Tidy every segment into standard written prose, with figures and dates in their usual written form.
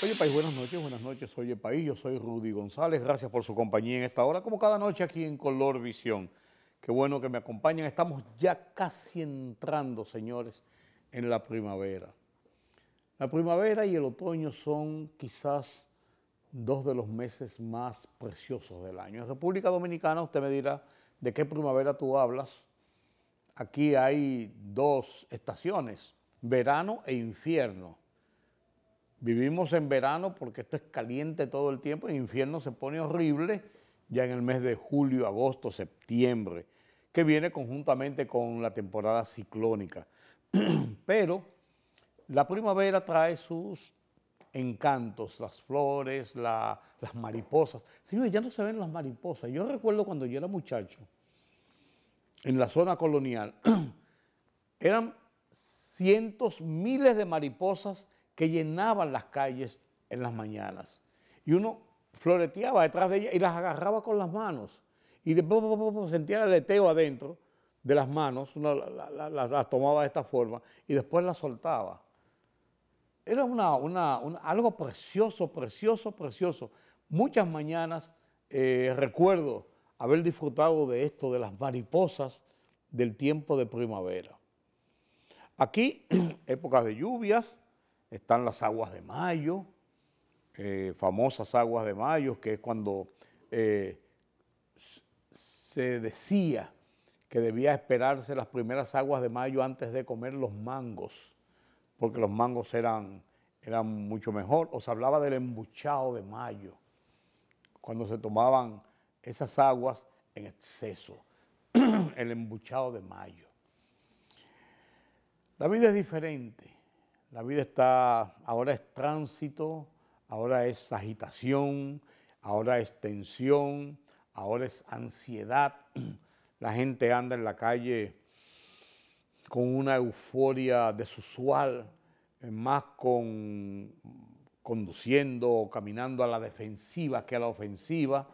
Oye País, buenas noches, oye País, yo soy Rudy González, gracias por su compañía en esta hora, como cada noche aquí en Color Visión. Qué bueno que me acompañan, estamos ya casi entrando, señores, en la primavera. La primavera y el otoño son quizás dos de los meses más preciosos del año. En República Dominicana usted me dirá de qué primavera tú hablas. Aquí hay dos estaciones, verano e invierno. Vivimos en verano porque esto es caliente todo el tiempo, en invierno se pone horrible ya en el mes de julio, agosto, septiembre, que viene conjuntamente con la temporada ciclónica. Pero la primavera trae sus encantos, las flores, las mariposas. Señores, ya no se ven las mariposas. Yo recuerdo cuando yo era muchacho, en la zona colonial, eran cientos, miles de mariposas que llenaban las calles en las mañanas. Y uno floreteaba detrás de ellas y las agarraba con las manos. Y después sentía el aleteo adentro de las manos, uno las tomaba de esta forma y después las soltaba. Era algo precioso, precioso, precioso. Muchas mañanas recuerdo haber disfrutado de esto, de las mariposas del tiempo de primavera. Aquí, épocas de lluvias, están las aguas de mayo, famosas aguas de mayo, que es cuando se decía que debía esperarse las primeras aguas de mayo antes de comer los mangos, porque los mangos eran mucho mejor, o se hablaba del embuchado de mayo, cuando se tomaban esas aguas en exceso, el embuchado de mayo. La vida es diferente, la vida ahora es tránsito, ahora es agitación, ahora es tensión, ahora es ansiedad. La gente anda en la calle con una euforia desusual, más conduciendo o caminando a la defensiva que a la ofensiva,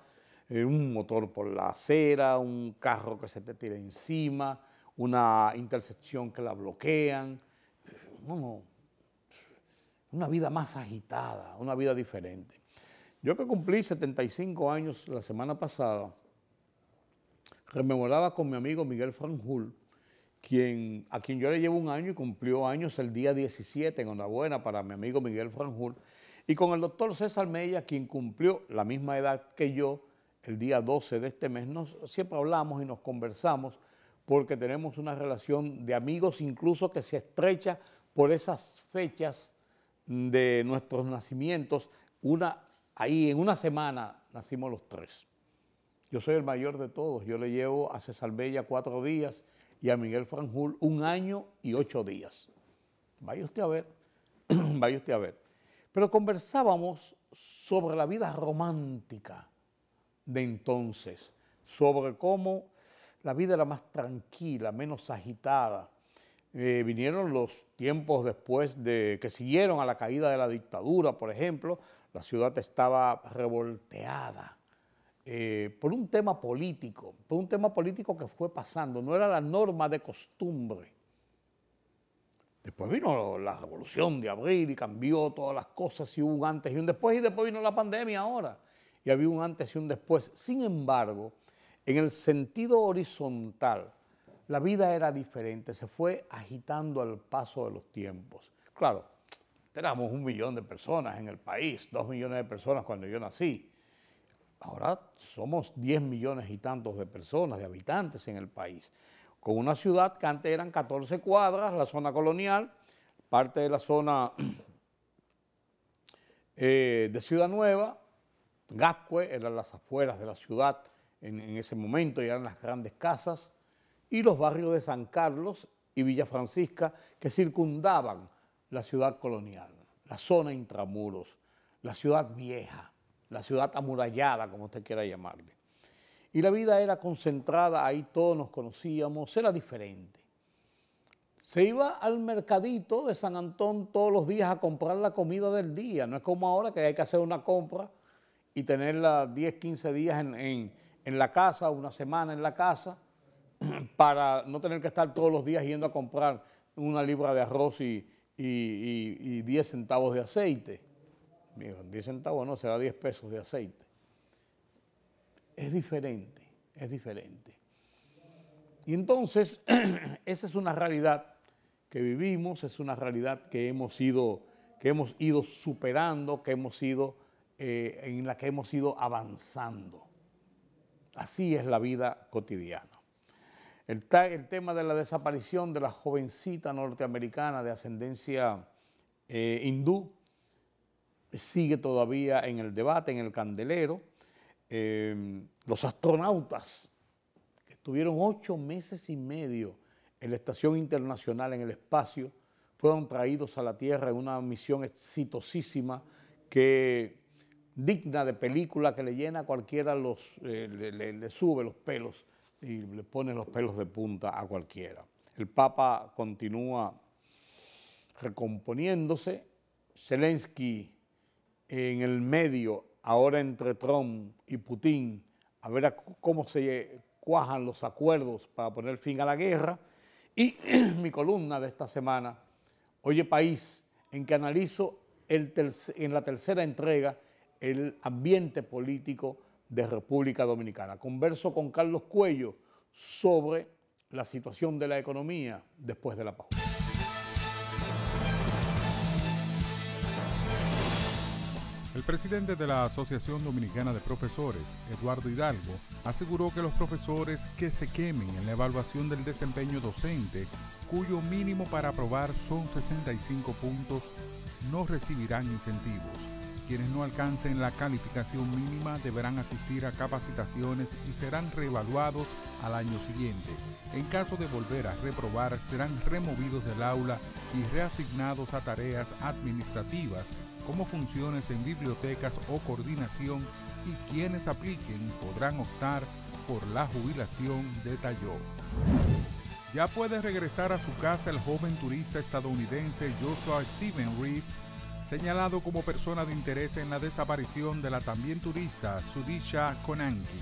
un motor por la acera, un carro que se te tira encima, una intersección que la bloquean, una vida más agitada, una vida diferente. Yo que cumplí 75 años la semana pasada, rememoraba con mi amigo Miguel Franjul, a quien yo le llevo un año y cumplió años el día 17, enhorabuena para mi amigo Miguel Franjul, y con el doctor César Mella, quien cumplió la misma edad que yo, el día 12 de este mes. Siempre hablamos y nos conversamos porque tenemos una relación de amigos incluso que se estrecha por esas fechas de nuestros nacimientos. Ahí en una semana nacimos los tres. Yo soy el mayor de todos, yo le llevo a César Mella 4 días y a Miguel Franjul 1 año y 8 días. Vaya usted a ver, vaya usted a ver. Pero conversábamos sobre la vida romántica de entonces, sobre cómo la vida era más tranquila, menos agitada. Vinieron los tiempos después que siguieron a la caída de la dictadura, por ejemplo, la ciudad estaba revolteada por un tema político que fue pasando, no era la norma de costumbre. Después vino la revolución de abril y cambió todas las cosas y hubo un antes y un después, y después vino la pandemia ahora y había un antes y un después. Sin embargo, en el sentido horizontal, la vida era diferente, se fue agitando al paso de los tiempos. Claro, éramos 1 millón de personas en el país, 2 millones de personas cuando yo nací. Ahora somos 10 millones y tantos de personas, de habitantes en el país, con una ciudad que antes eran 14 cuadras, la zona colonial, parte de la zona de Ciudad Nueva, Gascue, eran las afueras de la ciudad en ese momento, y eran las grandes casas, y los barrios de San Carlos y Villa Francisca que circundaban la ciudad colonial, la zona intramuros, la ciudad vieja, la ciudad amurallada, como usted quiera llamarle. Y la vida era concentrada, ahí todos nos conocíamos, era diferente. Se iba al mercadito de San Antón todos los días a comprar la comida del día, no es como ahora que hay que hacer una compra y tenerla 10, 15 días en la casa, una semana en la casa, para no tener que estar todos los días yendo a comprar 1 libra de arroz y 10 centavos de aceite. Digo, 10 centavos no, será 10 pesos de aceite. Es diferente, es diferente. Y entonces, esa es una realidad que vivimos, es una realidad que hemos ido superando, en la que hemos ido avanzando. Así es la vida cotidiana. El tema de la desaparición de la jovencita norteamericana de ascendencia hindú sigue todavía en el debate, en el candelero. Los astronautas que estuvieron 8 meses y medio en la Estación Internacional en el espacio fueron traídos a la Tierra en una misión exitosísima que digna de película, que le llena a cualquiera le sube los pelos y le pone los pelos de punta a cualquiera. El Papa continúa recomponiéndose, Zelensky en el medio, ahora entre Trump y Putin, a ver cómo se cuajan los acuerdos para poner fin a la guerra. Y mi columna de esta semana, Oye País, en que analizo en la tercera entrega el ambiente político de República Dominicana. Converso con Carlos Cuello sobre la situación de la economía después de la pausa. El presidente de la Asociación Dominicana de Profesores, Eduardo Hidalgo, aseguró que los profesores que se quemen en la evaluación del desempeño docente, cuyo mínimo para aprobar son 65 puntos, no recibirán incentivos. Quienes no alcancen la calificación mínima deberán asistir a capacitaciones y serán reevaluados al año siguiente. En caso de volver a reprobar, serán removidos del aula y reasignados a tareas administrativas como funciones en bibliotecas o coordinación, y quienes apliquen podrán optar por la jubilación, detalló. Ya puede regresar a su casa el joven turista estadounidense Joshua Stephen Reed, señalado como persona de interés en la desaparición de la también turista Sudisha Konanki,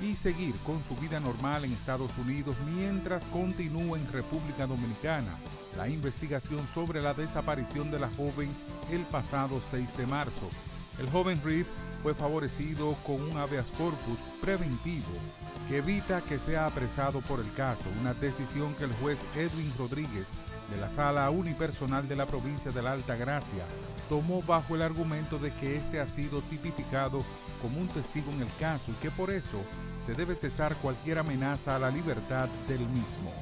y seguir con su vida normal en Estados Unidos mientras continúa en República Dominicana la investigación sobre la desaparición de la joven el pasado 6 de marzo. El joven Reed fue favorecido con un habeas corpus preventivo que evita que sea apresado por el caso, una decisión que el juez Edwin Rodríguez de la Sala Unipersonal de la provincia de la Altagracia tomó bajo el argumento de que este ha sido tipificado como un testigo en el caso y que por eso se debe cesar cualquier amenaza a la libertad del mismo.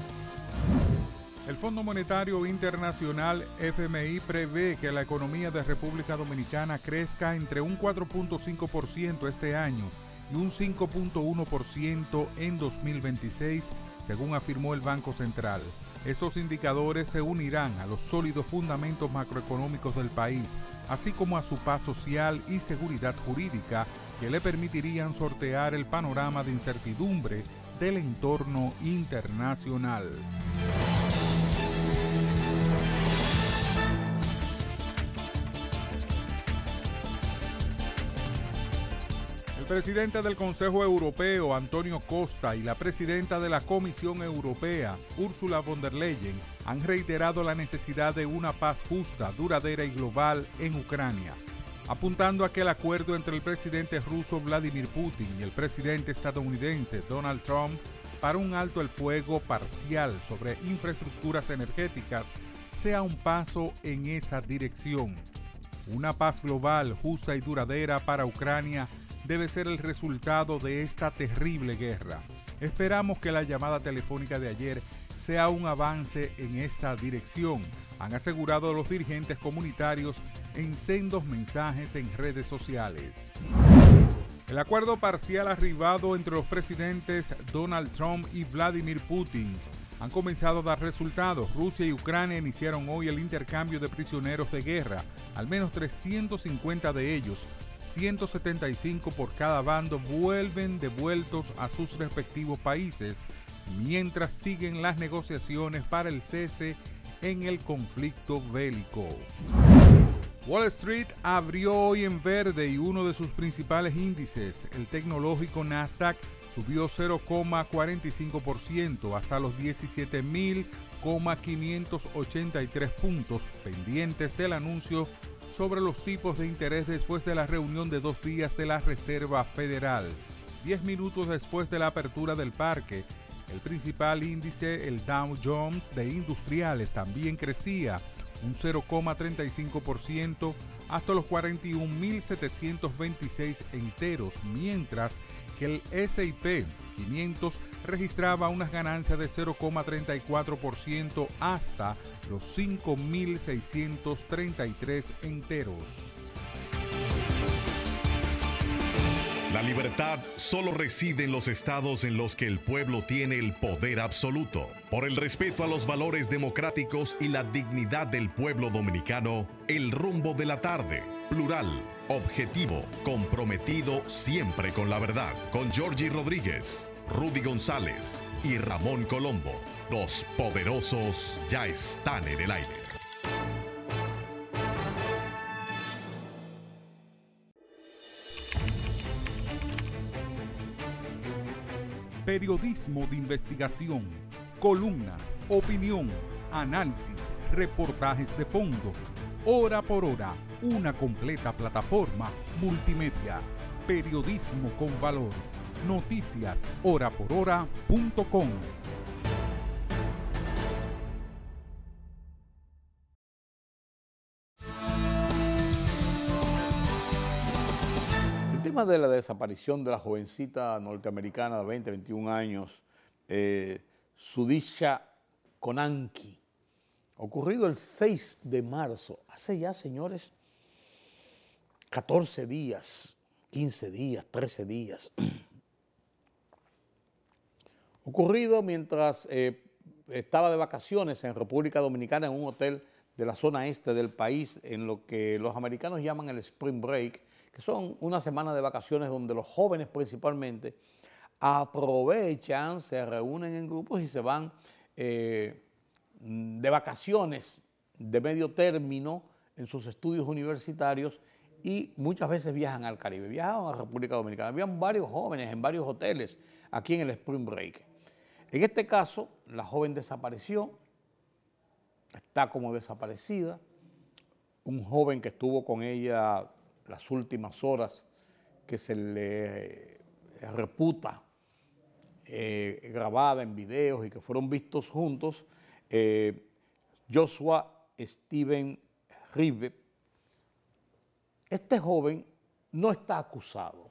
El Fondo Monetario Internacional FMI prevé que la economía de República Dominicana crezca entre un 4.5% este año y un 5.1% en 2026, según afirmó el Banco Central. Estos indicadores se unirán a los sólidos fundamentos macroeconómicos del país, así como a su paz social y seguridad jurídica que le permitirían sortear el panorama de incertidumbre del entorno internacional. El presidente del Consejo Europeo, Antonio Costa, y la presidenta de la Comisión Europea, Ursula von der Leyen, han reiterado la necesidad de una paz justa, duradera y global en Ucrania, apuntando a que el acuerdo entre el presidente ruso Vladimir Putin y el presidente estadounidense Donald Trump para un alto el fuego parcial sobre infraestructuras energéticas sea un paso en esa dirección. Una paz global, justa y duradera para Ucrania debe ser el resultado de esta terrible guerra. Esperamos que la llamada telefónica de ayer sea un avance en esa dirección, han asegurado los dirigentes comunitarios en sendos mensajes en redes sociales. El acuerdo parcial arribado entre los presidentes Donald Trump y Vladimir Putin han comenzado a dar resultados. Rusia y Ucrania iniciaron hoy el intercambio de prisioneros de guerra, al menos 350 de ellos, 175 por cada bando, vuelven devueltos a sus respectivos países, mientras siguen las negociaciones para el cese en el conflicto bélico. Wall Street abrió hoy en verde y uno de sus principales índices, el tecnológico Nasdaq, subió 0,45% hasta los 17.583 puntos, pendientes del anuncio sobre los tipos de interés después de la reunión de 2 días de la Reserva Federal. 10 minutos después de la apertura del parque, el principal índice, el Dow Jones de Industriales, también crecía un 0,35% hasta los 41.726 enteros, mientras que el S&P 500 registraba unas ganancias de 0,34% hasta los 5.633 enteros. La libertad solo reside en los estados en los que el pueblo tiene el poder absoluto. Por el respeto a los valores democráticos y la dignidad del pueblo dominicano, el rumbo de la tarde, plural, objetivo, comprometido siempre con la verdad. Con Georgie Rodríguez, Rudy González y Ramón Colombo. Los poderosos ya están en el aire. Periodismo de investigación, columnas, opinión, análisis, reportajes de fondo. Hora por hora, una completa plataforma multimedia. Periodismo con valor. Noticias horaporhora.com. El tema de la desaparición de la jovencita norteamericana de 20, 21 años, Sudisha Konanki, ocurrido el 6 de marzo, hace ya, señores, 14 días, 15 días, 13 días. Ocurrido mientras estaba de vacaciones en República Dominicana en un hotel de la zona este del país, en lo que los americanos llaman el Spring Break, que son una semana de vacaciones donde los jóvenes principalmente aprovechan, se reúnen en grupos y se van de vacaciones de medio término en sus estudios universitarios y muchas veces viajan al Caribe, viajan a la República Dominicana. Habían varios jóvenes en varios hoteles aquí en el Spring Break. En este caso, la joven desapareció, está como desaparecida. Un joven que estuvo con ella las últimas horas, que se le reputa grabada en videos y que fueron vistos juntos, Joshua Steven Ribe. Este joven no está acusado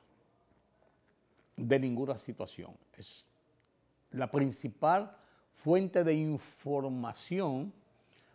de ninguna situación. Es la principal fuente de información,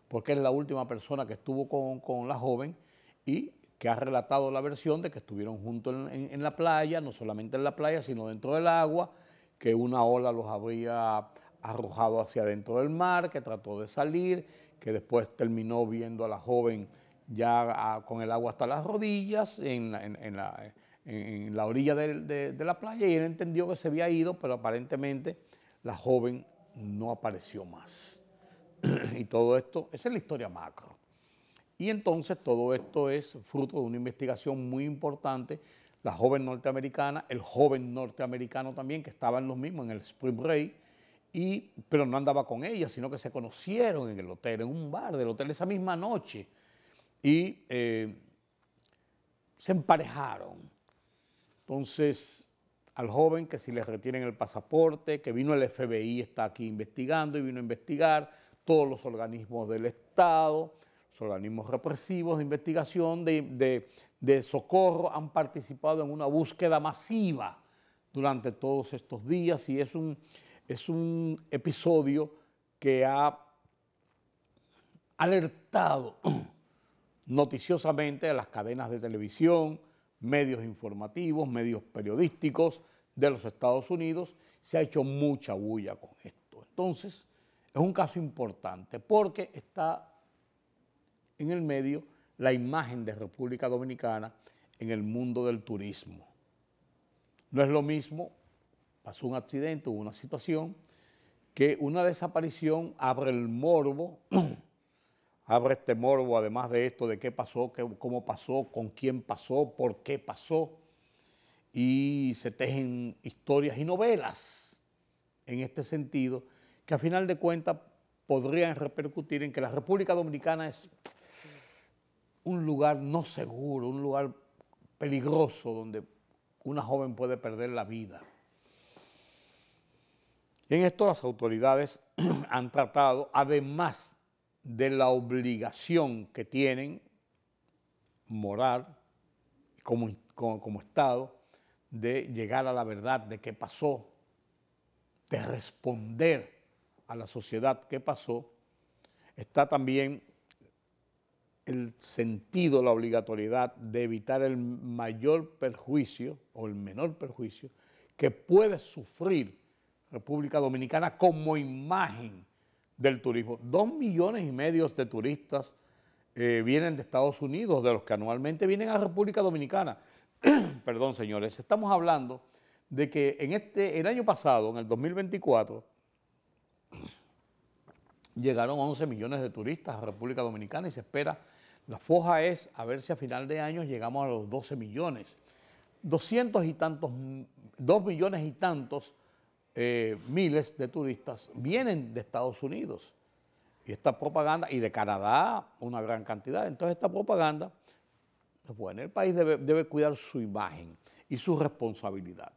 porque es la última persona que estuvo con la joven y que ha relatado la versión de que estuvieron juntos en la playa, no solamente en la playa, sino dentro del agua, que una ola los habría arrojado hacia adentro del mar, que trató de salir, que después terminó viendo a la joven ya con el agua hasta las rodillas en la orilla de la playa, y él entendió que se había ido, pero aparentemente la joven no apareció más. Y todo esto, esa es la historia macro. Y entonces todo esto es fruto de una investigación muy importante. La joven norteamericana, el joven norteamericano también, que estaban los mismos en el Spring Break, pero no andaba con ella, sino que se conocieron en el hotel, en un bar del hotel esa misma noche, y se emparejaron. Entonces, al joven que si le retienen el pasaporte, que vino el FBI, está aquí investigando y vino a investigar, todos los organismos del Estado, los organismos represivos de investigación, de socorro, han participado en una búsqueda masiva durante todos estos días, y es un episodio que ha alertado noticiosamente a las cadenas de televisión, medios informativos, medios periodísticos de los Estados Unidos. Se ha hecho mucha bulla con esto. Entonces, es un caso importante porque está en el medio la imagen de República Dominicana en el mundo del turismo. No es lo mismo, pasó un accidente, hubo una situación, que una desaparición abre el morbo, abre este morbo, además de esto, de qué pasó, cómo pasó, con quién pasó, por qué pasó, y se tejen historias y novelas en este sentido, que a final de cuentas podrían repercutir en que la República Dominicana es un lugar no seguro, un lugar peligroso donde una joven puede perder la vida. En esto las autoridades han tratado, además de la obligación que tienen moral como Estado, de llegar a la verdad de qué pasó, de responder a la sociedad qué pasó, está también el sentido, la obligatoriedad de evitar el mayor perjuicio o el menor perjuicio que puede sufrir República Dominicana como imagen del turismo. 2,5 millones de turistas vienen de Estados Unidos, de los que anualmente vienen a República Dominicana. Perdón, señores, estamos hablando de que el año pasado, en el 2024, llegaron 11 millones de turistas a República Dominicana y se espera, la foja es a ver si a final de año llegamos a los 12 millones. 2 millones y tantos miles de turistas vienen de Estados Unidos. Y esta propaganda, y de Canadá una gran cantidad, entonces esta propaganda, bueno, el país debe cuidar su imagen y su responsabilidad.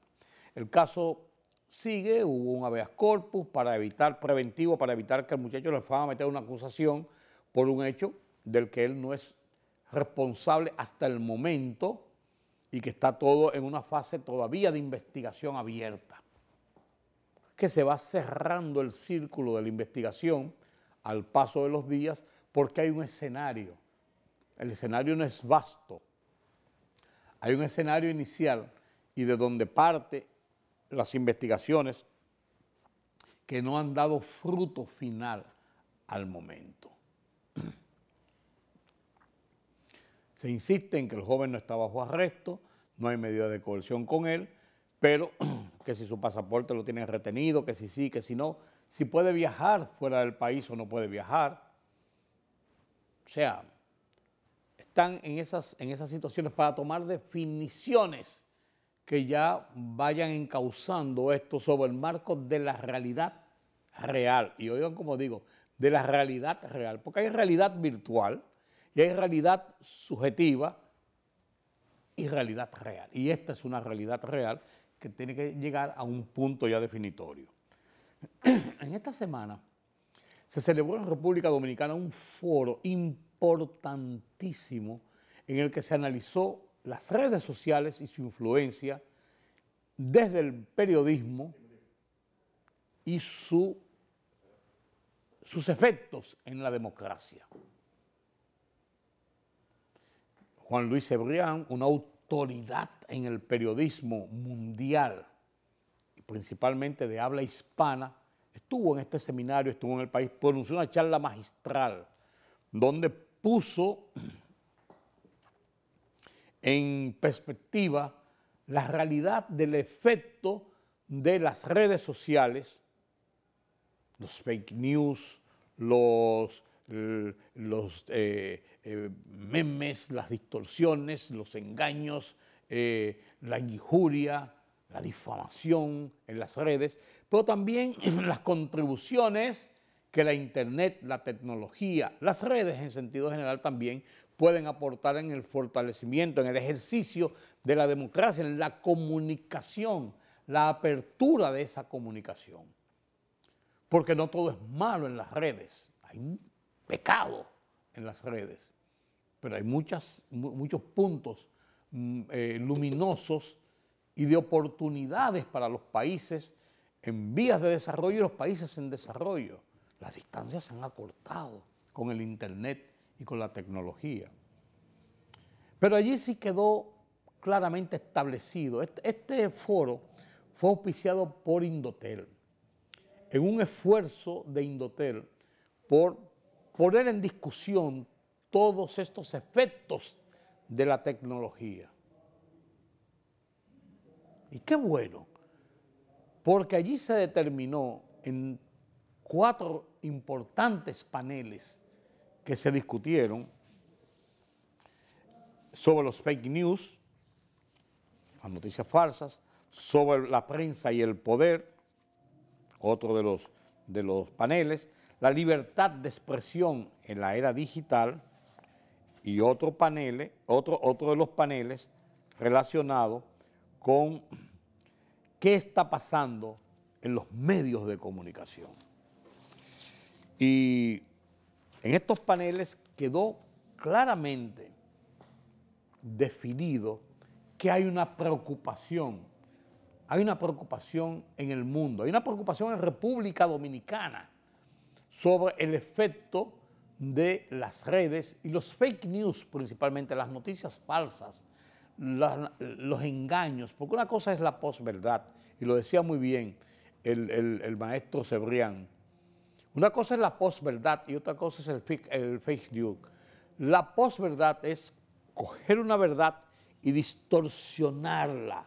El caso sigue, hubo un habeas corpus preventivo para evitar que el muchacho le fuera a meter una acusación por un hecho del que él no es responsable hasta el momento y que está todo en una fase todavía de investigación abierta, que se va cerrando el círculo de la investigación al paso de los días porque hay un escenario. El escenario no es vasto. Hay un escenario inicial y de donde parte las investigaciones que no han dado fruto final al momento. Se insiste en que el joven no está bajo arresto, no hay medida de coerción con él, pero que si su pasaporte lo tienen retenido, que si sí, que si no, si puede viajar fuera del país o no puede viajar. O sea, están en esas situaciones para tomar definiciones que ya vayan encauzando esto sobre el marco de la realidad real. Y oigan como digo, de la realidad real, porque hay realidad virtual y hay realidad subjetiva y realidad real. Y esta es una realidad real que tiene que llegar a un punto ya definitorio. En esta semana se celebró en República Dominicana un foro importantísimo en el que se analizó las redes sociales y su influencia desde el periodismo y sus efectos en la democracia. Juan Luis Cebrián, una autoridad en el periodismo mundial, y principalmente de habla hispana, estuvo en este seminario, estuvo en el país, pronunció una charla magistral donde puso en perspectiva la realidad del efecto de las redes sociales, los fake news, los memes, las distorsiones, los engaños, la injuria, la difamación en las redes, pero también las contribuciones que la internet, la tecnología, las redes en sentido general también pueden aportar en el fortalecimiento, en el ejercicio de la democracia, en la comunicación, la apertura de esa comunicación. Porque no todo es malo en las redes, hay un pecado en las redes, pero hay muchos puntos luminosos y de oportunidades para los países en vías de desarrollo y los países en desarrollo. Las distancias se han acortado con el internet y con la tecnología. Pero allí sí quedó claramente establecido. Este foro fue auspiciado por Indotel, en un esfuerzo de Indotel por poner en discusión todos estos efectos de la tecnología. Y qué bueno, porque allí se determinó en 4 importantes paneles que se discutieron sobre los fake news, las noticias falsas, sobre la prensa y el poder, otro de los paneles, la libertad de expresión en la era digital y otro de los paneles relacionado con qué está pasando en los medios de comunicación. Y en estos paneles quedó claramente definido que hay una preocupación en el mundo, hay una preocupación en República Dominicana sobre el efecto de las redes y los fake news, principalmente las noticias falsas, los engaños, porque una cosa es la posverdad, y lo decía muy bien el maestro Cebrián. Una cosa es la posverdad y otra cosa es el fake news. La posverdad es coger una verdad y distorsionarla,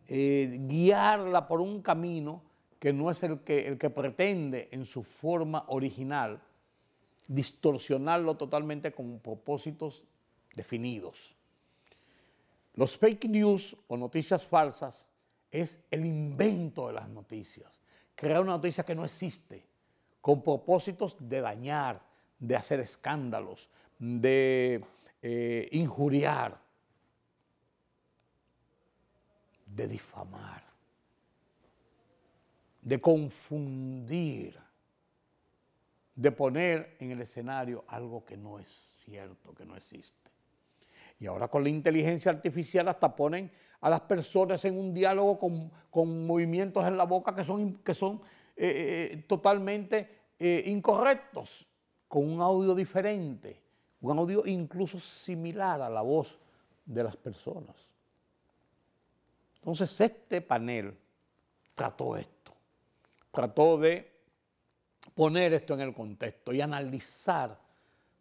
guiarla por un camino que no es el que pretende en su forma original, distorsionarlo totalmente con propósitos definidos. Los fake news o noticias falsas es el invento de las noticias, crear una noticia que no existe, con propósitos de dañar, de hacer escándalos, de injuriar, de difamar, de confundir, de poner en el escenario algo que no es cierto, que no existe. Y ahora con la inteligencia artificial hasta ponen a las personas en un diálogo con movimientos en la boca que son totalmente incorrectos, con un audio diferente, un audio incluso similar a la voz de las personas. Entonces este panel trató esto, trató de poner esto en el contexto y analizar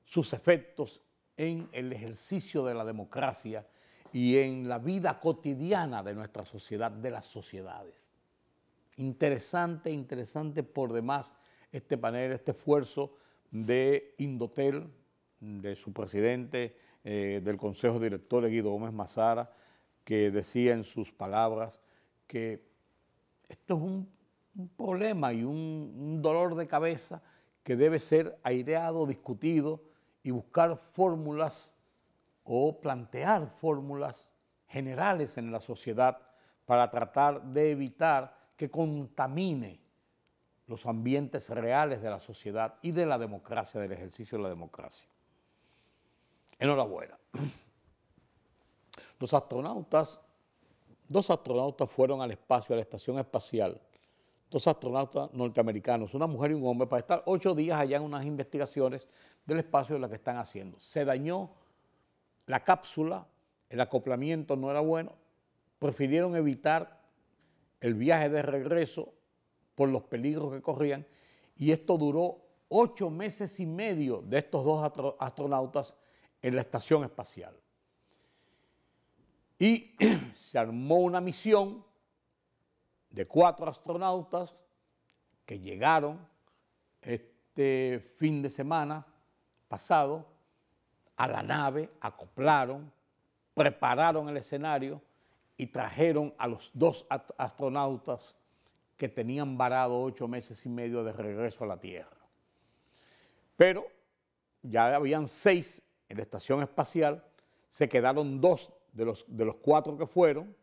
sus efectos en el ejercicio de la democracia y en la vida cotidiana de nuestra sociedad, de las sociedades. Interesante por demás este panel, este esfuerzo de Indotel, de su presidente del Consejo de Directores, Guido Gómez Mazara, que decía en sus palabras que esto es un problema y un dolor de cabeza que debe ser aireado, discutido y buscar fórmulas o plantear fórmulas generales en la sociedad para tratar de evitar que contamine los ambientes reales de la sociedad y de la democracia, del ejercicio de la democracia. Enhorabuena. Dos astronautas fueron al espacio, a la estación espacial, dos astronautas norteamericanos, una mujer y un hombre, para estar 8 días allá en unas investigaciones del espacio de las que están haciendo. Se dañó la cápsula, el acoplamiento no era bueno, prefirieron evitar el viaje de regreso por los peligros que corrían, y esto duró 8 meses y medio de estos dos astronautas en la estación espacial. Y se armó una misión de 4 astronautas que llegaron este fin de semana pasado a la nave, acoplaron, prepararon el escenario y trajeron a los 2 astronautas que tenían varado 8 meses y medio de regreso a la Tierra. Pero ya habían 6 en la estación espacial, se quedaron 2 de los 4 que fueron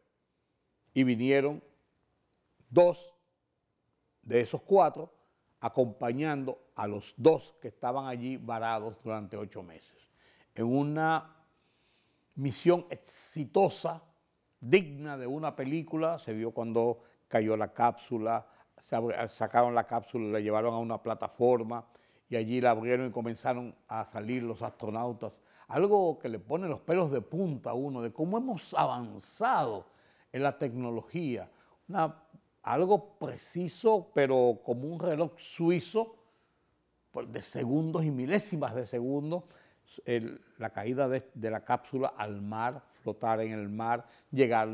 y vinieron 2 de esos 4 acompañando a los 2 que estaban allí varados durante 8 meses. En una misión exitosa, digna de una película, se vio cuando cayó la cápsula, sacaron la cápsula, la llevaron a una plataforma y allí la abrieron y comenzaron a salir los astronautas. Algo que le pone los pelos de punta a uno, de cómo hemos avanzado en la tecnología. Algo preciso, pero como un reloj suizo, de segundos y milésimas de segundo, la caída de la cápsula al mar, flotar en el mar, llegar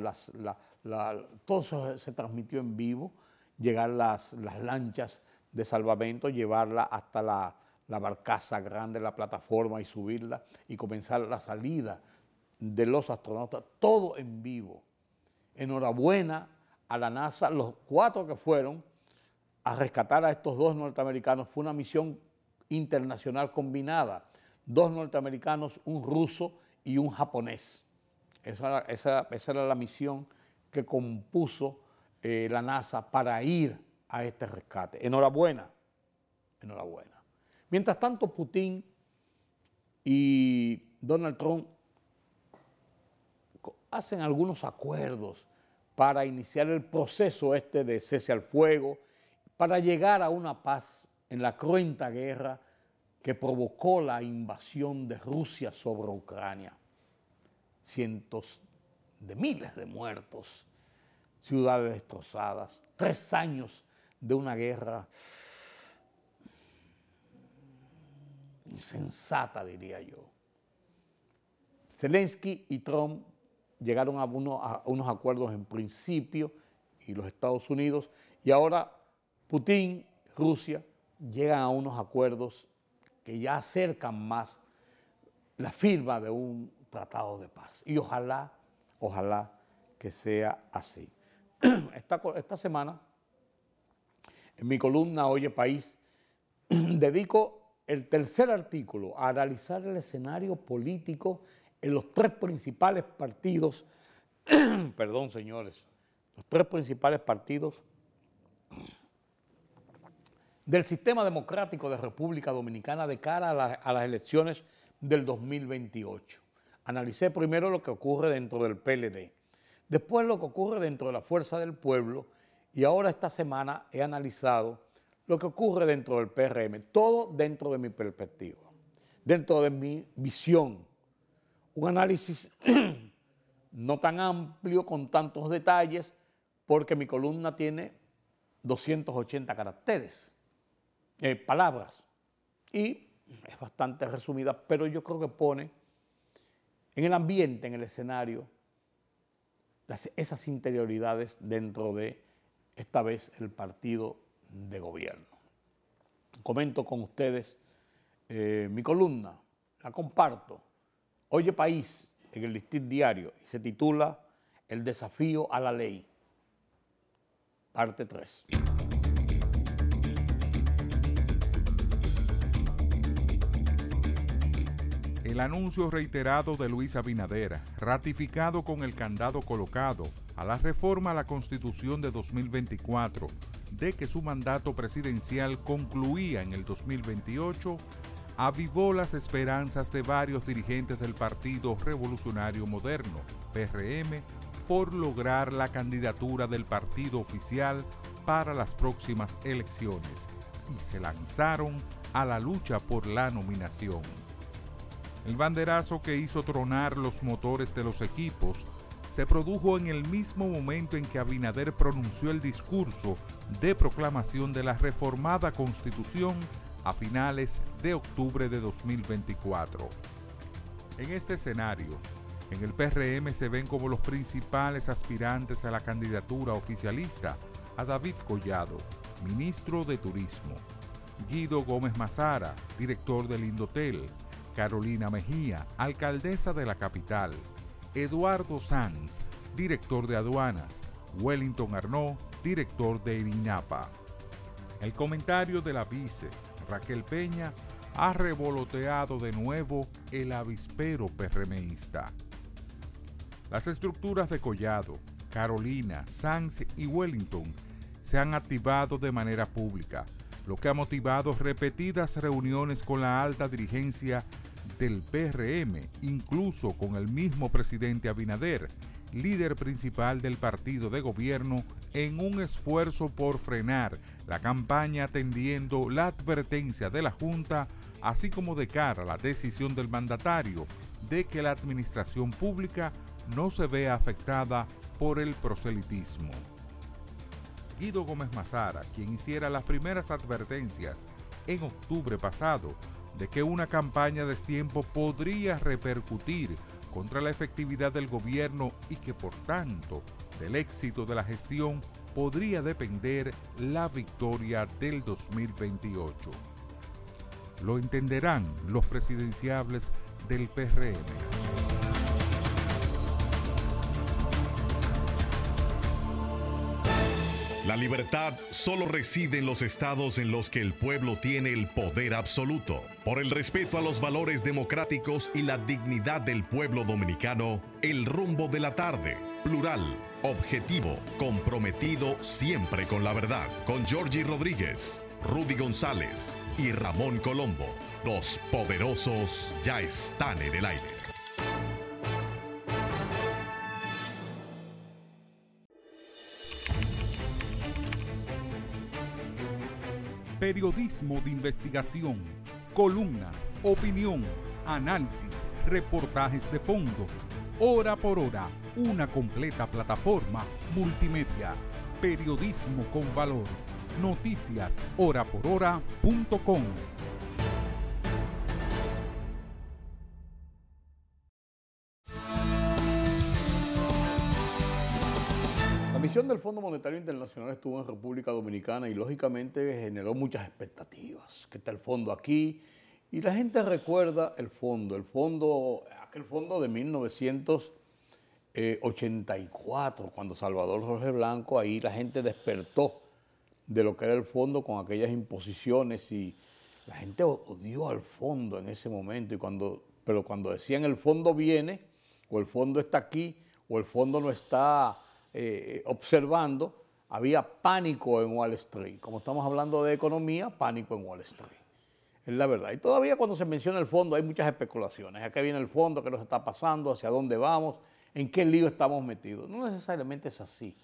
todo eso se transmitió en vivo, llegar las lanchas de salvamento, llevarla hasta la barcaza grande, la plataforma y subirla y comenzar la salida de los astronautas, todo en vivo. Enhorabuena a la NASA, los 4 que fueron a rescatar a estos 2 norteamericanos. Fue una misión internacional combinada, 2 norteamericanos, un ruso y un japonés. Esa era la misión que compuso la NASA para ir a este rescate. Enhorabuena, enhorabuena. Mientras tanto, Putin y Donald Trump hacen algunos acuerdos para iniciar el proceso de cese al fuego, para llegar a una paz en la cruenta guerra que provocó la invasión de Rusia sobre Ucrania. Cientos de miles de muertos, ciudades destrozadas, 3 años de una guerra insensata, diría yo. Zelensky y Trump llegaron a unos acuerdos en principio, y los Estados Unidos, y ahora Putin, Rusia, llegan a unos acuerdos que ya acercan más la firma de un tratado de paz. Y ojalá que sea así. Esta semana, en mi columna Oye País, dedico el tercer artículo a analizar el escenario político en los 3 principales partidos, perdón señores, los 3 principales partidos del sistema democrático de República Dominicana de cara a las elecciones del 2028. Analicé primero lo que ocurre dentro del PLD, después lo que ocurre dentro de la Fuerza del Pueblo, y ahora esta semana he analizado lo que ocurre dentro del PRM, todo dentro de mi perspectiva, dentro de mi visión. Un análisis no tan amplio, con tantos detalles, porque mi columna tiene 280 caracteres, palabras, y es bastante resumida, pero yo creo que pone en el ambiente, en el escenario, esas interioridades dentro de, esta vez, el partido de gobierno. Comento con ustedes mi columna, la comparto. Oye País, en el Listín Diario, y se titula El desafío a la ley, parte 3. El anuncio reiterado de Luis Abinader, ratificado con el candado colocado a la reforma a la Constitución de 2024, de que su mandato presidencial concluía en el 2028, avivó las esperanzas de varios dirigentes del Partido Revolucionario Moderno, PRM, por lograr la candidatura del partido oficial para las próximas elecciones, y se lanzaron a la lucha por la nominación. El banderazo que hizo tronar los motores de los equipos se produjo en el mismo momento en que Abinader pronunció el discurso de proclamación de la reformada Constitución a finales de octubre de 2024. En este escenario, en el PRM se ven como los principales aspirantes a la candidatura oficialista a David Collado, ministro de Turismo, Guido Gómez Mazara, director del Indotel, Carolina Mejía, alcaldesa de la capital, Eduardo Sanz, director de Aduanas, Wellington Arnaud, director de INAPA. El comentario de la vice, Raquel Peña, ha revoloteado de nuevo el avispero PRMista. Las estructuras de Collado, Carolina, Sanz y Wellington se han activado de manera pública, lo que ha motivado repetidas reuniones con la alta dirigencia del PRM, incluso con el mismo presidente Abinader, líder principal del partido de gobierno, en un esfuerzo por frenar la campaña atendiendo la advertencia de la Junta, así como de cara a la decisión del mandatario de que la administración pública no se vea afectada por el proselitismo. Guido Gómez Mazara, quien hiciera las primeras advertencias en octubre pasado de que una campaña a destiempo podría repercutir contra la efectividad del gobierno y que por tanto del éxito de la gestión podría depender la victoria del 2028. lo entenderán los presidenciables del PRM. La libertad solo reside en los estados en los que el pueblo tiene el poder absoluto. Por el respeto a los valores democráticos y la dignidad del pueblo dominicano, el rumbo de la tarde, plural, objetivo, comprometido siempre con la verdad. Con Georgie Rodríguez, Rudy González y Ramón Colombo. Los poderosos ya están en el aire. Periodismo de investigación, columnas, opinión, análisis, reportajes de fondo, hora por hora, una completa plataforma multimedia. Periodismo con valor. Noticias horapor-hora.com. La misión del Fondo Monetario Internacional estuvo en República Dominicana y lógicamente generó muchas expectativas. Que está el fondo aquí y la gente recuerda aquel fondo de 1984, cuando Salvador Jorge Blanco, ahí la gente despertó de lo que era el fondo con aquellas imposiciones y la gente odió al fondo en ese momento. Pero cuando decían el fondo viene, o el fondo está aquí, o el fondo no está observando, había pánico en Wall Street. Como estamos hablando de economía, pánico en Wall Street. Es la verdad. Y todavía cuando se menciona el fondo hay muchas especulaciones. ¿A qué viene el fondo? ¿Qué nos está pasando? ¿Hacia dónde vamos? ¿En qué lío estamos metidos? No necesariamente es así.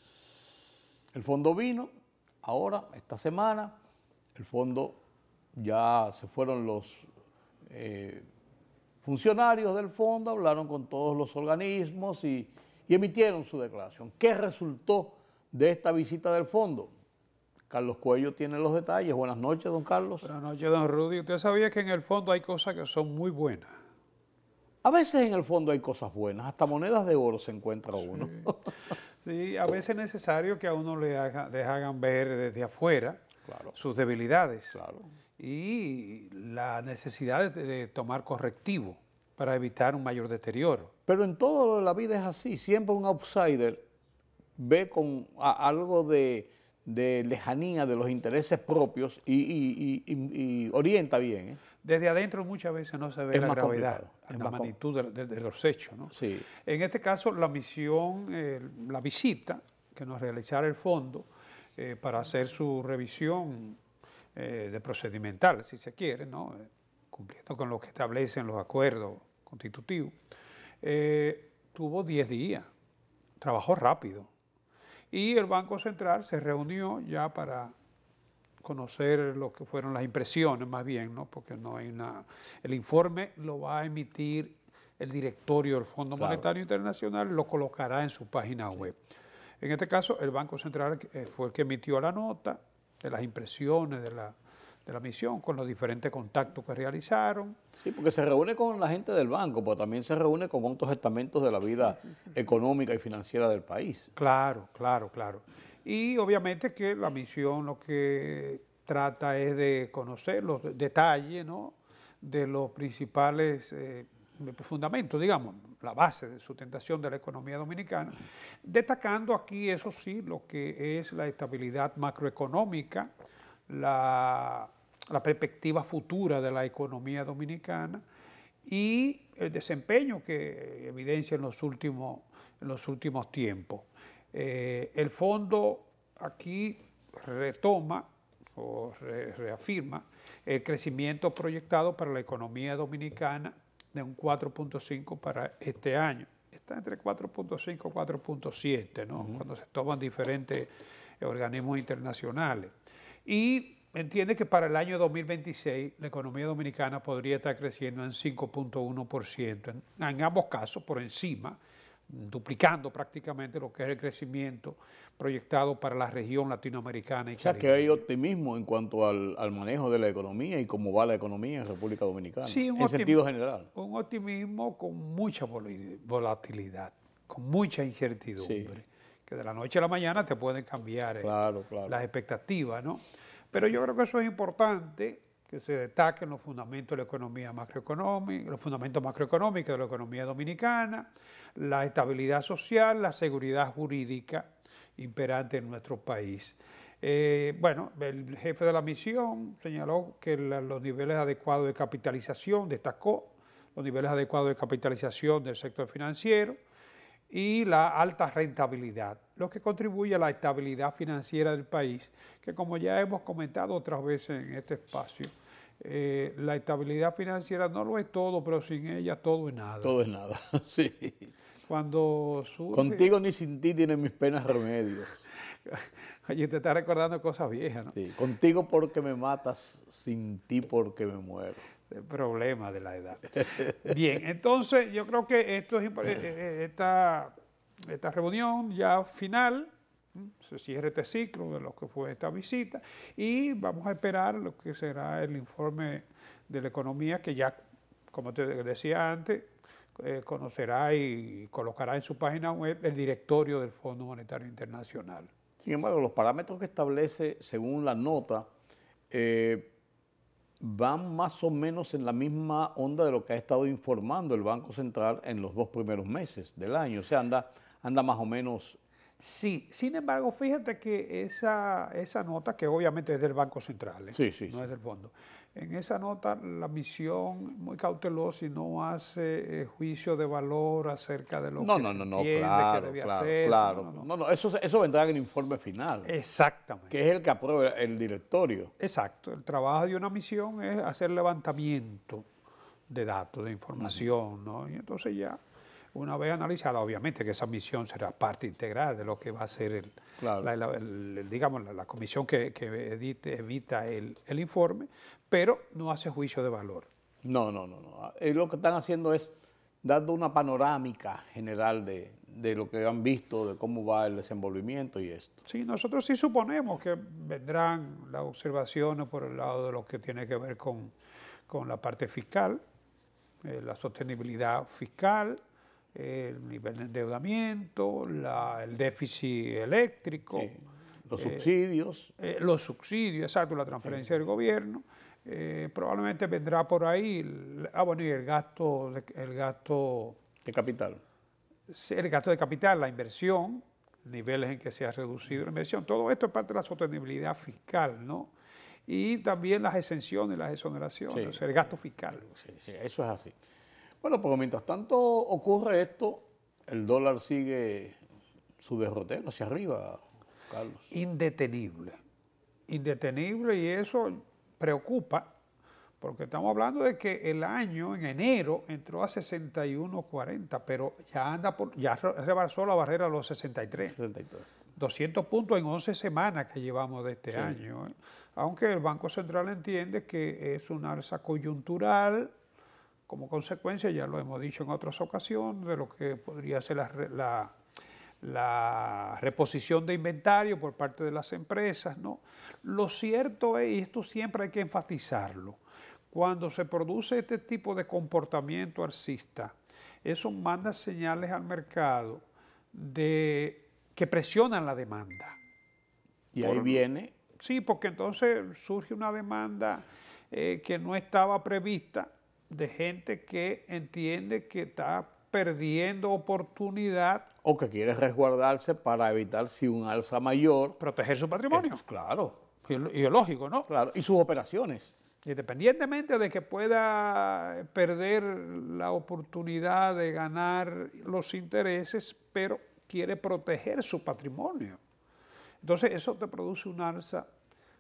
El fondo vino, ahora, esta semana, el fondo ya se fueron los funcionarios del fondo, hablaron con todos los organismos y emitieron su declaración. ¿Qué resultó de esta visita del fondo? Carlos Cuello tiene los detalles. Buenas noches, don Carlos. Buenas noches, don Rudy. Usted sabía que en el fondo hay cosas que son muy buenas. A veces en el fondo hay cosas buenas, hasta monedas de oro se encuentra uno. Sí, a veces es necesario que a uno les hagan ver desde afuera sus debilidades y la necesidad de tomar correctivo para evitar un mayor deterioro. Pero en todo la vida es así, siempre un outsider ve con algo de lejanía de los intereses propios y orienta bien, ¿eh? Desde adentro muchas veces no se ve la gravedad, la magnitud de los hechos, ¿no? Sí. En este caso, la misión, la visita que nos realizara el fondo para hacer su revisión de procedimental, si se quiere, ¿no? Cumpliendo con lo que establecen los acuerdos constitutivos, tuvo 10 días, trabajó rápido. Y el Banco Central se reunió ya para conocer lo que fueron las impresiones, más bien, ¿no? Porque no hay una... El informe lo va a emitir el directorio del Fondo Monetario Internacional, lo colocará en su página web. En este caso, el Banco Central fue el que emitió la nota de las impresiones de la misión, con los diferentes contactos que realizaron. Sí, porque se reúne con la gente del banco, pero también se reúne con otros estamentos de la vida económica y financiera del país. Claro. Y obviamente que la misión lo que trata es de conocer los detalles, ¿no?, de los principales fundamentos, digamos, la base de sustentación de la economía dominicana, destacando aquí, eso sí, lo que es la estabilidad macroeconómica, la perspectiva futura de la economía dominicana y el desempeño que evidencia en los últimos tiempos. El fondo aquí retoma o reafirma el crecimiento proyectado para la economía dominicana de un 4.5 para este año. Está entre 4.5 y 4.7, ¿no? Cuando se toman diferentes organismos internacionales. Y entiende que para el año 2026 la economía dominicana podría estar creciendo en 5.1%. En ambos casos, por encima, duplicando prácticamente lo que es el crecimiento proyectado para la región latinoamericana y caribeña. O sea, que hay optimismo en cuanto al manejo de la economía y cómo va la economía en República Dominicana, sí, en sentido general. Un optimismo con mucha volatilidad, con mucha incertidumbre, sí, que de la noche a la mañana te pueden cambiar las expectativas, ¿no? Pero yo creo que eso es importante, que se destaquen los fundamentos de la economía macroeconómica, los fundamentos macroeconómicos de la economía dominicana, la estabilidad social, la seguridad jurídica imperante en nuestro país. Bueno, el jefe de la misión señaló que los niveles adecuados de capitalización, destacó los niveles adecuados de capitalización del sector financiero y la alta rentabilidad, lo que contribuye a la estabilidad financiera del país, que como ya hemos comentado otras veces en este espacio, la estabilidad financiera no lo es todo, pero sin ella todo es nada. Todo es nada, sí. Cuando surge... Contigo ni sin ti tienen mis penas remedios. Oye, te está recordando cosas viejas, ¿no? Sí, contigo porque me matas, sin ti porque me muero. El problema de la edad. Bien, entonces yo creo que esto es esta reunión ya final, se cierra este ciclo de lo que fue esta visita y vamos a esperar lo que será el informe de la economía que ya, como te decía antes, conocerá y colocará en su página web el directorio del Fondo Monetario Internacional. Sin embargo, los parámetros que establece según la nota van más o menos en la misma onda de lo que ha estado informando el Banco Central en los 2 primeros meses del año. O sea, anda más o menos... Sí, sin embargo, fíjate que esa nota, que obviamente es del Banco Central, no es del fondo, en esa nota la misión muy cautelosa y no hace juicio de valor acerca de lo que se entiende claro, que debía claro, hacer. Claro. Eso vendrá en el informe final. Exactamente. Que es el que aprueba el directorio. Exacto. El trabajo de una misión es hacer levantamiento de datos, de información, ¿no? Y entonces ya, una vez analizada, obviamente que esa misión será parte integral de lo que va a ser la comisión que evita el informe, pero no hace juicio de valor. No. Lo que están haciendo es dando una panorámica general de lo que han visto, de cómo va el desenvolvimiento y esto. Sí, nosotros sí suponemos que vendrán las observaciones por el lado de lo que tiene que ver con la parte fiscal, la sostenibilidad fiscal, el nivel de endeudamiento, el déficit eléctrico. Sí. Los subsidios. Los subsidios, exacto, la transferencia del gobierno. Probablemente vendrá por ahí, y el gasto de capital. El gasto de capital, la inversión, niveles en que se ha reducido la inversión. Todo esto es parte de la sostenibilidad fiscal, ¿no? Y también las exenciones, las exoneraciones, o sea, el gasto fiscal. Sí, eso es así. Bueno, pues mientras tanto ocurre esto, el dólar sigue su derrotero hacia arriba, Carlos. Indetenible, y eso preocupa, porque estamos hablando de que el año, en enero, entró a 61.40, pero ya rebasó la barrera de los 63. 200 puntos en 11 semanas que llevamos de este año. Aunque el Banco Central entiende que es una alza coyuntural, como consecuencia, ya lo hemos dicho en otras ocasiones, de lo que podría ser la reposición de inventario por parte de las empresas, ¿no? Lo cierto es, y esto siempre hay que enfatizarlo, cuando se produce este tipo de comportamiento alcista, eso manda señales al mercado que presionan la demanda. Y ahí viene... Sí, porque entonces surge una demanda que no estaba prevista, de gente que entiende que está perdiendo oportunidad. O que quiere resguardarse para evitar si un alza mayor. Proteger su patrimonio. Claro. Y es lógico, ¿no? Claro, y sus operaciones. Independientemente de que pueda perder la oportunidad de ganar los intereses, pero quiere proteger su patrimonio. Entonces eso te produce una alza,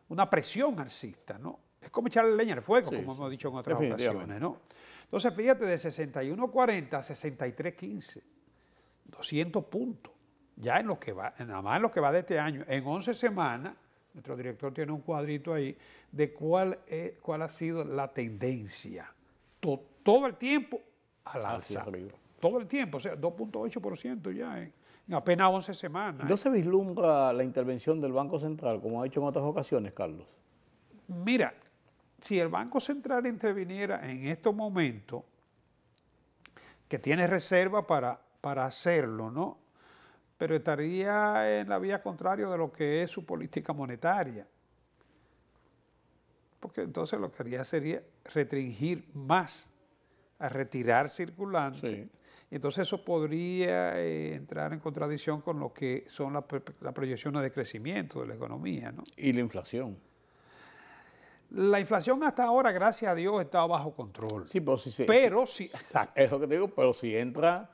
una presión alcista, ¿no? Es como echarle leña al fuego, como hemos dicho en otras ocasiones, ¿no? Entonces, fíjate, de 61.40 a 63.15, 200 puntos, ya en lo que va, nada más en lo que va de este año, en 11 semanas, nuestro director tiene un cuadrito ahí de cuál ha sido la tendencia. Todo el tiempo al alza. Todo el tiempo, o sea, 2.8% ya en apenas 11 semanas. ¿No se vislumbra la intervención del Banco Central, como ha hecho en otras ocasiones, Carlos? Mira, si el Banco Central interviniera en estos momentos, que tiene reserva para hacerlo, ¿no? Pero estaría en la vía contraria de lo que es su política monetaria. porque entonces lo que haría sería restringir más a retirar circulante. Sí. Y entonces eso podría entrar en contradicción con lo que son las proyecciones de crecimiento de la economía, ¿no? Y la inflación. La inflación hasta ahora, gracias a Dios, está bajo control. Sí, pero si Pero sí, exacto. eso que te digo, pero si entra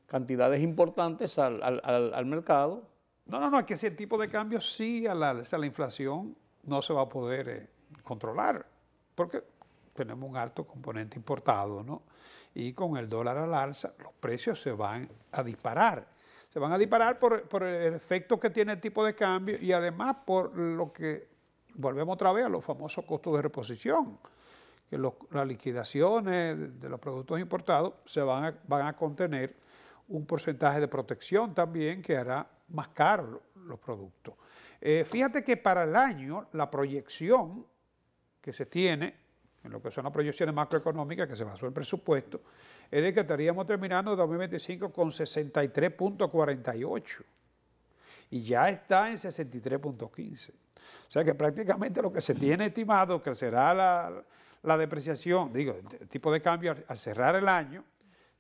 cantidades importantes al mercado. No, es que si el tipo de cambio sigue al alza, la inflación no se va a poder controlar, porque tenemos un alto componente importado, ¿no? Y con el dólar al alza, los precios se van a disparar. Se van a disparar por el efecto que tiene el tipo de cambio y además por lo que, volvemos otra vez a los famosos costos de reposición, que las liquidaciones de los productos importados van a contener un porcentaje de protección también que hará más caros los productos. Fíjate que para el año la proyección que se tiene, en lo que son las proyecciones macroeconómicas que se basó el presupuesto, es de que estaríamos terminando 2025 con 63.48 y ya está en 63.15. O sea que prácticamente lo que se tiene estimado que será la depreciación, digo, el tipo de cambio al cerrar el año,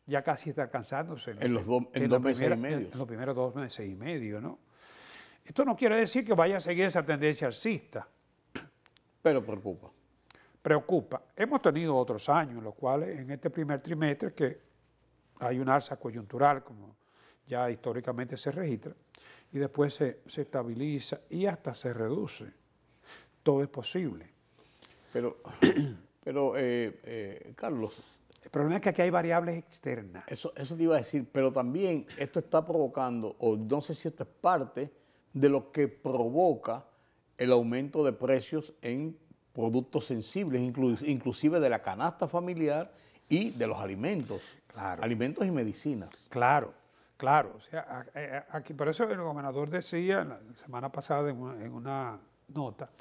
ya casi está alcanzándose En los 2 meses y medio. En los primeros 2 meses y medio, ¿no? Esto no quiere decir que vaya a seguir esa tendencia alcista. Pero preocupa. Preocupa. Hemos tenido otros años en los cuales en este primer trimestre que hay una alza coyuntural, como ya históricamente se registra, y después se estabiliza y hasta se reduce. Todo es posible. Pero Carlos, el problema es que aquí hay variables externas. eso te iba a decir, pero también esto está provocando, o no sé si esto es parte de lo que provoca el aumento de precios en productos sensibles, inclusive de la canasta familiar y de los alimentos, Claro. alimentos y medicinas. Claro. O sea, aquí, por eso el gobernador decía la semana pasada en una nota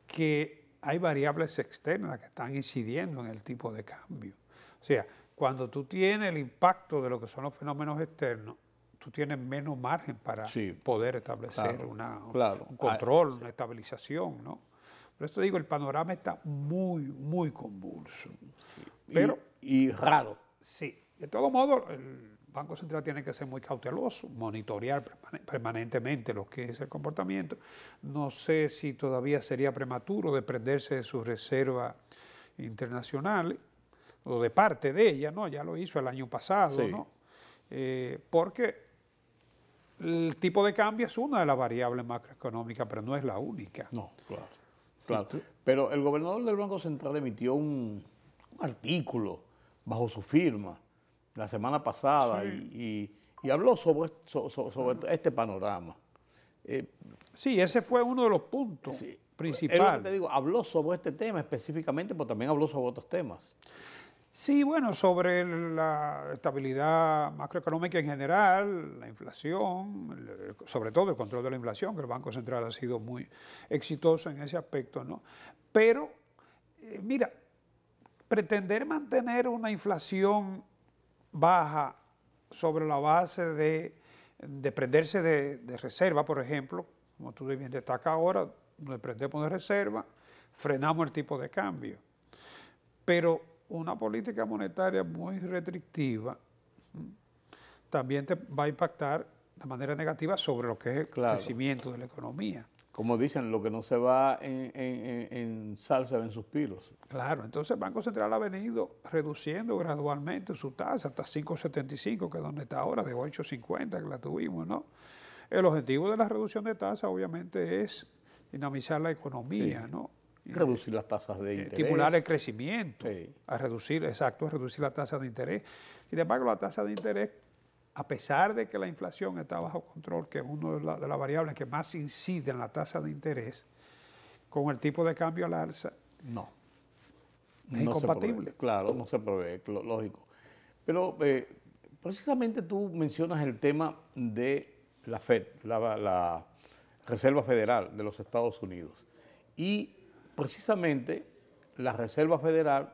que hay variables externas que están incidiendo en el tipo de cambio. O sea, cuando tú tienes el impacto de lo que son los fenómenos externos, tú tienes menos margen para poder establecer un control, una estabilización, ¿no? Por eso digo, el panorama está muy, muy convulso. Pero, y raro. sí, de todo modo, el Banco Central tiene que ser muy cauteloso, monitorear permanentemente lo que es el comportamiento. No sé si todavía sería prematuro desprenderse de sus reservas internacionales, o de parte de ella, ¿no? Ya lo hizo el año pasado, ¿no? Porque el tipo de cambio es una de las variables macroeconómicas, pero no es la única. No, claro. Claro. Pero el gobernador del Banco Central emitió un artículo bajo su firma la semana pasada y habló sobre este panorama. Sí, ese fue uno de los puntos principales. Es lo que te digo, habló sobre este tema específicamente, pero también habló sobre otros temas. Sí, bueno, sobre la estabilidad macroeconómica en general, la inflación, sobre todo el control de la inflación, que el Banco Central ha sido muy exitoso en ese aspecto, ¿no? Pero, mira, pretender mantener una inflación baja sobre la base de desprenderse de reserva, por ejemplo, como tú bien destacas ahora, nos desprendemos de reserva, frenamos el tipo de cambio. Pero una política monetaria muy restrictiva también te va a impactar de manera negativa sobre lo que es el crecimiento de la economía. Como dicen, lo que no se va en sal se va en suspiros. Claro, entonces el Banco Central ha venido reduciendo gradualmente su tasa hasta 5.75, que es donde está ahora, de 8.50 que la tuvimos, ¿no? El objetivo de la reducción de tasa obviamente es dinamizar la economía, ¿no? Reducir las tasas de interés. Estimular el crecimiento, a reducir la tasa de interés. Sin embargo, la tasa de interés, a pesar de que la inflación está bajo control, que es una de las variables que más incide en la tasa de interés, con el tipo de cambio al alza, es incompatible. Claro, no se prevé, lógico. Pero precisamente tú mencionas el tema de la FED, la Reserva Federal de los Estados Unidos. Y precisamente la Reserva Federal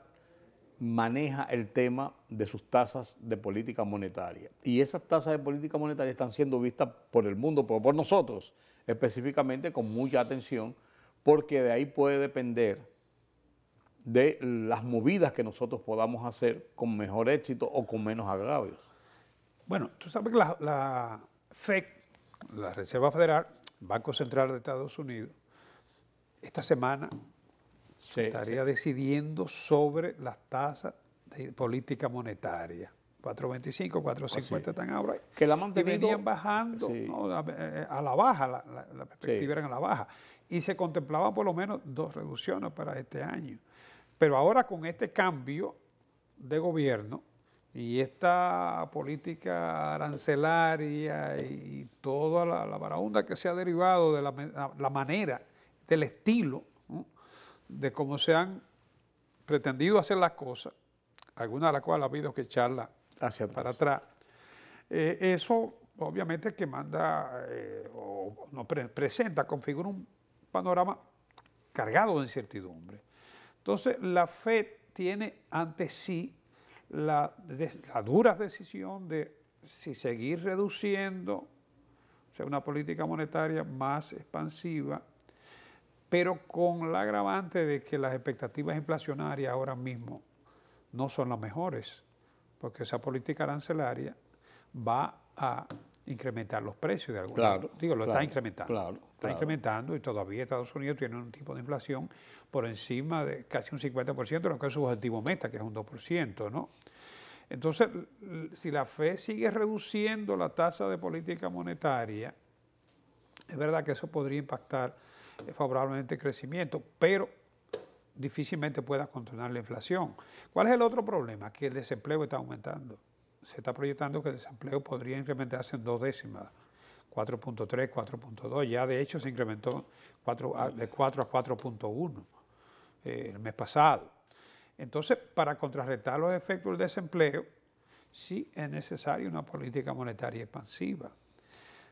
maneja el tema de sus tasas de política monetaria. Y esas tasas de política monetaria están siendo vistas por el mundo, pero por nosotros específicamente con mucha atención, porque de ahí puede depender de las movidas que nosotros podamos hacer con mejor éxito o con menos agravios. Bueno, tú sabes que la FED, la Reserva Federal, Banco Central de Estados Unidos, esta semana estaría decidiendo sobre las tasas de política monetaria. 4.25, 4.50 están ahora. Que la han y venían bajando, sí, ¿no? A la baja, la perspectiva era a la baja. Y se contemplaban por lo menos 2 reducciones para este año. Pero ahora con este cambio de gobierno y esta política arancelaria y toda la barahunda que se ha derivado de la manera, del estilo, ¿no? De cómo se han pretendido hacer las cosas, algunas de las cuales ha habido que echarla para atrás, eso obviamente que manda o no presenta, configura un panorama cargado de incertidumbre. Entonces la FED tiene ante sí la dura decisión de si seguir reduciendo, o sea, una política monetaria más expansiva, pero con la agravante de que las expectativas inflacionarias ahora mismo no son las mejores, porque esa política arancelaria va a incrementar los precios de alguna manera. Digo, lo está incrementando. Está incrementando y todavía Estados Unidos tiene un tipo de inflación por encima de casi un 50% de lo que es su objetivo meta, que es un 2%, ¿no? Entonces, si la FED sigue reduciendo la tasa de política monetaria, es verdad que eso podría impactar favorablemente el crecimiento, pero difícilmente pueda controlar la inflación. ¿Cuál es el otro problema? Que el desempleo está aumentando. Se está proyectando que el desempleo podría incrementarse en 2 décimas, 4.3, 4.2. Ya de hecho se incrementó de 4 a 4.1 el mes pasado. Entonces, para contrarrestar los efectos del desempleo, sí es necesaria una política monetaria expansiva.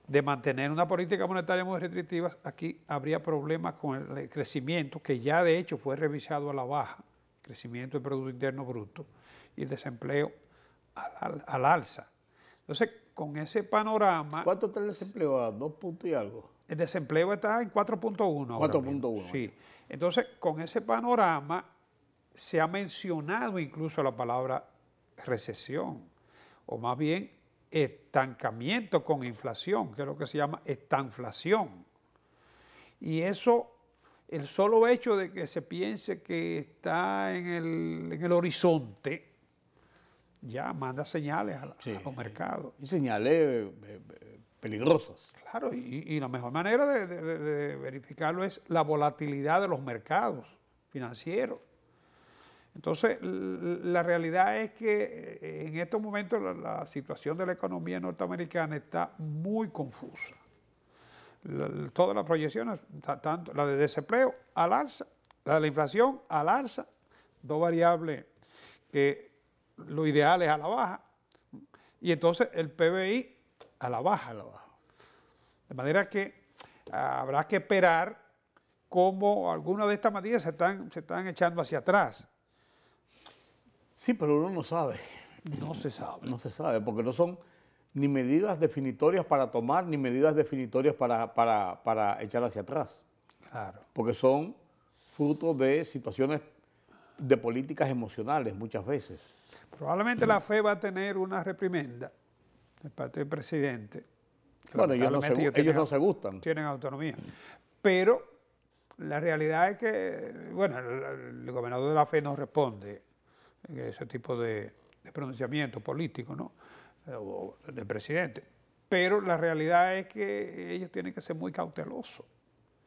De mantener una política monetaria muy restrictiva, aquí habría problemas con el crecimiento, que ya de hecho fue revisado a la baja, crecimiento del Producto Interno Bruto, y el desempleo al alza. Entonces, con ese panorama... ¿Cuánto está el desempleo? ¿A 2 puntos y algo? El desempleo está en 4.1 ahora 4.1. Sí. Entonces, con ese panorama se ha mencionado incluso la palabra recesión, o más bien estancamiento con inflación, que es lo que se llama estanflación. Y eso, el solo hecho de que se piense que está en el horizonte, ya manda señales a los mercados. Y señales peligrosas. Claro, y la mejor manera de verificarlo es la volatilidad de los mercados financieros. Entonces, la realidad es que en estos momentos la situación de la economía norteamericana está muy confusa. Todas las proyecciones, tanto la de desempleo al alza, la de la inflación al alza, 2 variables que lo ideal es a la baja, y entonces el PBI a la baja. De manera que habrá que esperar cómo algunas de estas medidas se están echando hacia atrás. Sí, pero uno no sabe. No se sabe. No se sabe, porque no son ni medidas definitorias para tomar, ni medidas definitorias para echar hacia atrás. Claro. Porque son fruto de situaciones de políticas emocionales muchas veces. Probablemente la FED va a tener una reprimenda de parte del presidente. Bueno, ellos no se gustan. Tienen autonomía. Pero la realidad es que, bueno, el gobernador de la FED no responde ese tipo de pronunciamiento político, ¿no? O del presidente. Pero la realidad es que ellos tienen que ser muy cautelosos.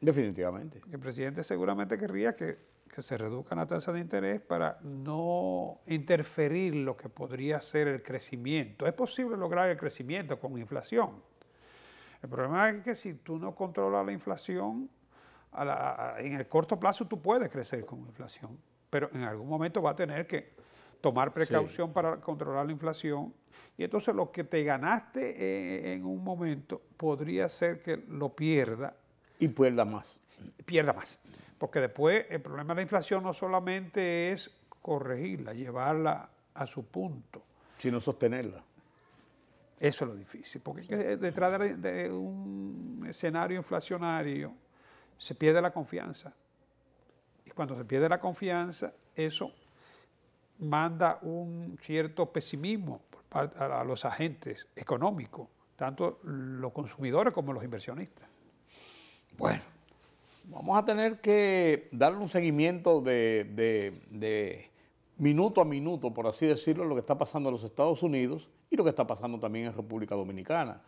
Definitivamente. El presidente seguramente querría que se reduzca la tasa de interés para no interferir lo que podría ser el crecimiento. Es posible lograr el crecimiento con inflación. El problema es que si tú no controlas la inflación, en el corto plazo tú puedes crecer con inflación, pero en algún momento va a tener que tomar precaución para controlar la inflación, y entonces lo que te ganaste en un momento podría ser que lo pierda. Y pierda más. Porque después el problema de la inflación no solamente es corregirla, llevarla a su punto, sino sostenerla. Eso es lo difícil, porque es que detrás de un escenario inflacionario se pierde la confianza. Y cuando se pierde la confianza, eso manda un cierto pesimismo por parte a los agentes económicos, tanto los consumidores como los inversionistas. Bueno, vamos a tener que darle un seguimiento de minuto a minuto, por así decirlo, lo que está pasando en los Estados Unidos y lo que está pasando también en República Dominicana.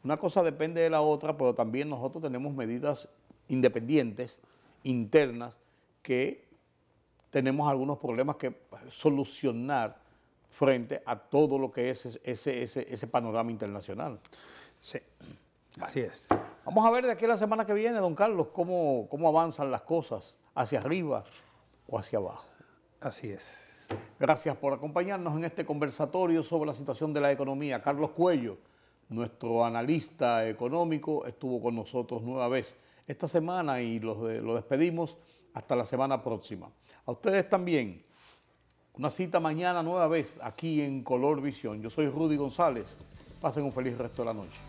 Una cosa depende de la otra, pero también nosotros tenemos medidas independientes, internas, que tenemos algunos problemas que solucionar frente a todo lo que es ese panorama internacional. Sí, así es. Vamos a ver de aquí a la semana que viene, don Carlos, cómo avanzan las cosas, hacia arriba o hacia abajo. Así es. Gracias por acompañarnos en este conversatorio sobre la situación de la economía. Carlos Cuello, nuestro analista económico, estuvo con nosotros nueva vez esta semana y lo despedimos hasta la semana próxima. A ustedes también, una cita mañana nueva vez aquí en Color Visión. Yo soy Rudy González. Pasen un feliz resto de la noche.